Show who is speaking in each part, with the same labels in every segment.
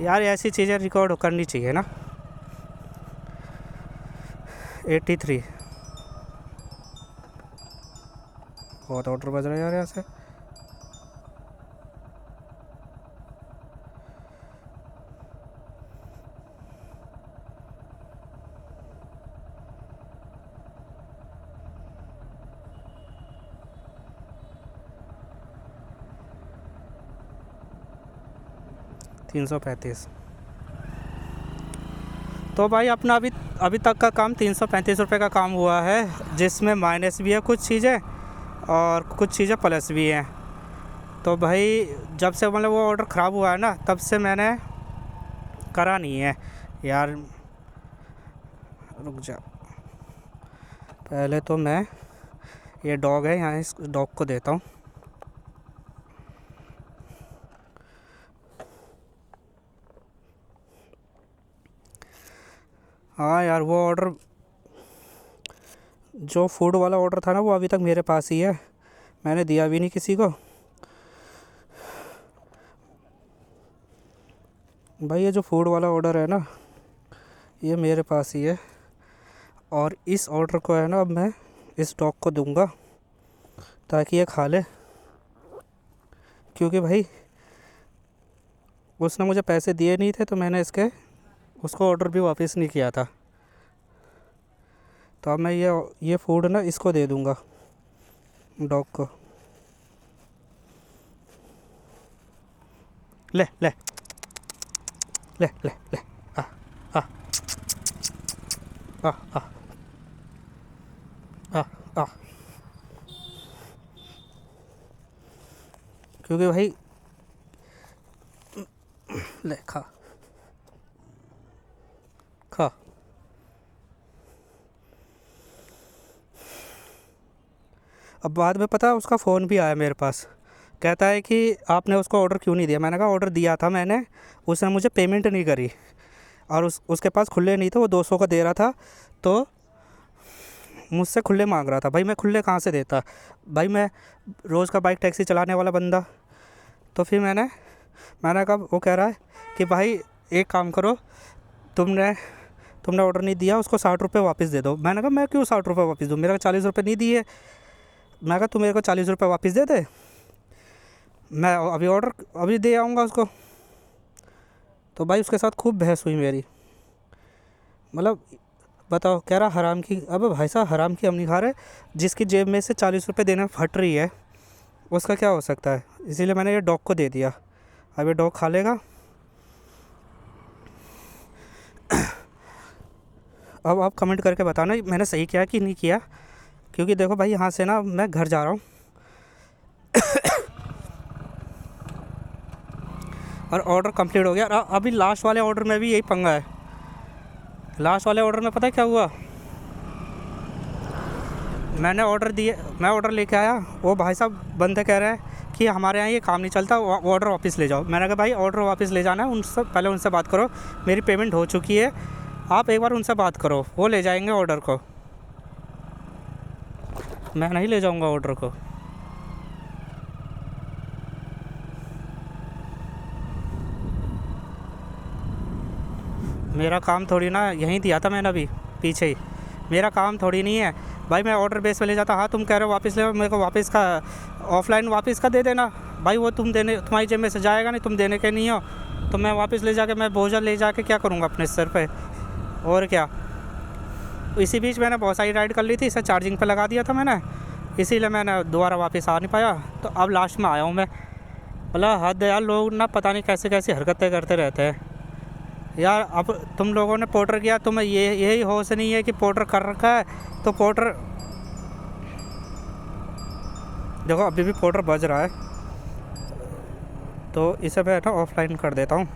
Speaker 1: यार ऐसी चीज़ें रिकॉर्ड करनी चाहिए ना। 83 बहुत ऑर्डर बज रहा है यार यहाँ से। $335। तो भाई अपना अभी अभी तक का काम ₹335 का काम हुआ है, जिसमें माइनस भी है कुछ चीज़ें और कुछ चीज़ें प्लस भी हैं। तो भाई जब से मतलब वो ऑर्डर ख़राब हुआ है ना, तब से मैंने करा नहीं है यार। रुक जा, पहले तो मैं ये डॉग है यहाँ, इस डॉग को देता हूँ। हाँ यार, वो ऑर्डर जो फूड वाला ऑर्डर था ना, वो अभी तक मेरे पास ही है, मैंने दिया भी नहीं किसी को। भाई ये जो फूड वाला ऑर्डर है ना, ये मेरे पास ही है। और इस ऑर्डर को है ना, अब मैं इस डॉग को दूंगा ताकि ये खा ले, क्योंकि भाई उसने मुझे पैसे दिए नहीं थे, तो मैंने उसको ऑर्डर भी वापस नहीं किया था। तो अब मैं ये फूड ना इसको दे दूंगा, डॉग को। ले ले ले ले ले, आ आ आ आ आ आ। क्योंकि भाई ले खा खा। अब बाद में पता, उसका फ़ोन भी आया मेरे पास, कहता है कि आपने उसको ऑर्डर क्यों नहीं दिया। मैंने कहा ऑर्डर दिया था मैंने, उसने मुझे पेमेंट नहीं करी, और उसके पास खुले नहीं थे, वो 200 का दे रहा था, तो मुझसे खुले मांग रहा था। भाई मैं खुले कहाँ से देता, भाई मैं रोज़ का बाइक टैक्सी चलाने वाला बंदा। तो फिर मैंने कहा, वो कह रहा है कि भाई एक काम करो, तुमने ऑर्डर नहीं दिया, उसको 60 रुपये वापस दे दो। मैंने कहा मैं क्यों 60 रुपये वापस दूँ, मेरे को 40 रुपये नहीं दिए। मैं कहा तू मेरे को 40 रुपये वापस दे दे, मैं अभी ऑर्डर अभी दे आऊँगा उसको। तो भाई उसके साथ खूब बहस हुई मेरी, मतलब बताओ, कह रहा हराम की। अब भाई साहब, हराम की हम नहीं खा रहे, जिसकी जेब में से 40 रुपये देने फट रही है, उसका क्या हो सकता है। इसीलिए मैंने ये डॉग को दे दिया, अब ये डॉग खा लेगा। अब आप कमेंट करके बताना मैंने सही किया कि नहीं किया, क्योंकि देखो भाई यहाँ से ना मैं घर जा रहा हूँ और ऑर्डर कंप्लीट हो गया। अभी लास्ट वाले ऑर्डर में भी यही पंगा है। लास्ट वाले ऑर्डर में पता है क्या हुआ, मैं ऑर्डर लेके आया, वो भाई साहब बंदे कह रहे हैं कि हमारे यहाँ ये काम नहीं चलता, ऑर्डर वापस ले जाओ। मैंने कहा भाई ऑर्डर वापस ले जाना है, उनसे पहले उनसे बात करो, मेरी पेमेंट हो चुकी है, आप एक बार उनसे बात करो, वो ले जाएंगे ऑर्डर को, मैं नहीं ले जाऊँगा ऑर्डर को। मेरा काम थोड़ी ना, यहीं दिया था मैंने अभी पीछे ही, मेरा काम थोड़ी नहीं है भाई, मैं ऑर्डर बेस पे ले जाता। हाँ तुम कह रहे हो वापस ले, मेरे को वापस का ऑफलाइन वापस का दे देना भाई, वो तुम्हारी जेब में से जाएगा नहीं, तुम देने के नहीं हो, तो मैं वापस ले जाके मैं बोझा ले जाके क्या करूँगा अपने सर पे, और क्या। इसी बीच मैंने बहुत सारी राइड कर ली थी, इसे चार्जिंग पे लगा दिया था मैंने, इसीलिए मैंने दोबारा वापस आ नहीं पाया। तो अब लास्ट में आया हूँ मैं। मतलब हद है यार, लोग ना पता नहीं कैसे कैसी हरकतें करते रहते हैं यार। अब तुम लोगों ने पोर्टर किया, तुम्हें यही होश नहीं है कि पोर्टर कर रखा है, तो पोर्टर देखो अभी भी पोर्टर बज रहा है, तो इसे मैं ना ऑफलाइन कर देता हूँ।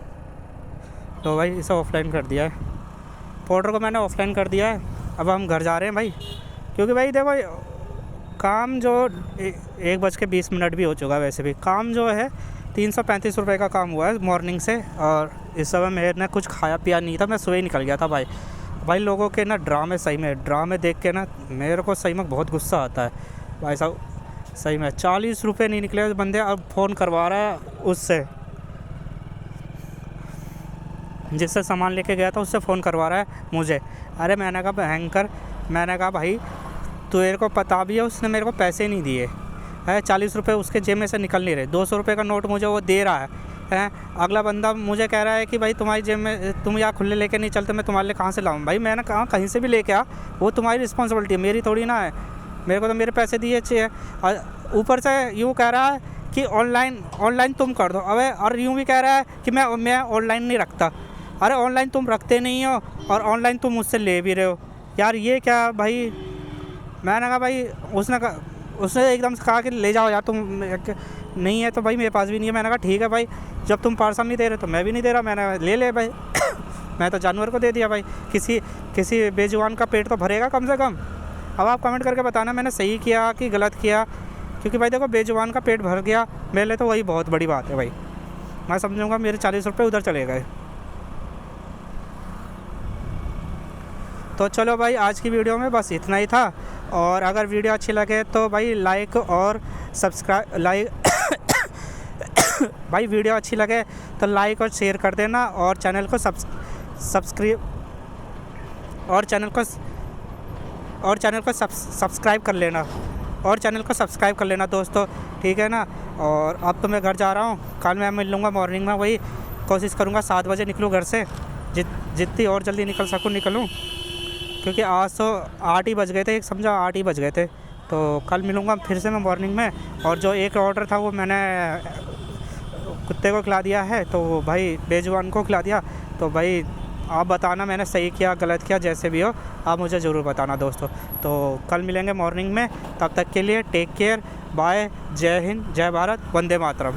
Speaker 1: तो भाई इसे ऑफलाइन कर दिया है, पोर्टर को मैंने ऑफलाइन कर दिया है। अब हम घर जा रहे हैं भाई, क्योंकि भाई देखो काम जो 1:20 भी हो चुका है, वैसे भी काम जो है 335 रुपये का काम हुआ है मॉर्निंग से। और इस समय मैंने कुछ खाया पिया नहीं था, मैं सुबह ही निकल गया था भाई लोगों के ना ड्रामे, सही में ड्रामे देख के ना मेरे को सही में बहुत गुस्सा आता है भाई साहब। सही में 40 रुपये नहीं निकले बंदे, अब फ़ोन करवा रहा है उससे। जिससे सामान लेके गया था उससे फ़ोन करवा रहा है मुझे। अरे मैंने कहा भयंकर, मैंने कहा भाई तेरे को पता भी है उसने मेरे को पैसे नहीं दिए है, 40 रुपये उसके जेब में से निकल नहीं रहे, 200 रुपये का नोट मुझे वो दे रहा है। अगला बंदा मुझे कह रहा है कि भाई तुम्हारी जेब में, तुम यहाँ खुले लेके नहीं चलते, मैं तुम्हारे लिए कहाँ से लाऊं? भाई मैंने कहा कहीं से भी लेके आ, वो तुम्हारी रिस्पॉन्सिबिलिटी है, मेरी थोड़ी ना है। मेरे को तो मेरे पैसे दिए चाहिए। और ऊपर से यूँ कह रहा है कि ऑनलाइन तुम कर दो। अबे और यूँ भी कह रहा है कि मैं ऑनलाइन नहीं रखता। अरे ऑनलाइन तुम रखते नहीं हो और ऑनलाइन तुम मुझसे ले भी रहे हो यार, ये क्या भाई? मैंने कहा भाई, उसने एकदम से कहा कि ले जाओ यार तुम, नहीं है तो भाई मेरे पास भी नहीं है। मैंने कहा ठीक है भाई, जब तुम पार्सल नहीं दे रहे तो मैं भी नहीं दे रहा, मैंने ले भाई। मैं तो जानवर को दे दिया भाई, किसी बेजुबान का पेट तो भरेगा कम से कम। अब आप कमेंट करके बताना मैंने सही किया कि गलत किया, क्योंकि भाई देखो बेजुबान का पेट भर गया मेरे लिए तो वही बहुत बड़ी बात है भाई। मैं समझूंगा मेरे 40 रुपये उधर चले गए। तो चलो भाई, आज की वीडियो में बस इतना ही था। और अगर वीडियो अच्छी लगे तो भाई लाइक और सब्सक्राइब भाई वीडियो अच्छी लगे तो लाइक और शेयर कर देना, और चैनल को सब्सक्राइब सब्सक्राइब कर लेना दोस्तों, ठीक है ना। और अब तो मैं घर जा रहा हूँ, कल मैं मिल लूँगा मॉर्निंग में, वही कोशिश करूँगा 7 बजे निकलूँ घर से, जितनी और जल्दी निकल सकूँ निकलूँ, क्योंकि आज तो 8 ही बज गए थे, एक समझा 8 ही बज गए थे। तो कल मिलूँगा फिर से मैं मॉर्निंग में। और जो एक ऑर्डर था वो मैंने कुत्ते को खिला दिया है, तो भाई बेजुबान को खिला दिया। तो भाई आप बताना मैंने सही किया गलत किया, जैसे भी हो आप मुझे ज़रूर बताना दोस्तों। तो कल मिलेंगे मॉर्निंग में, तब तक के लिए टेक केयर, बाय, जय हिंद, जय भारत, वंदे मातरम।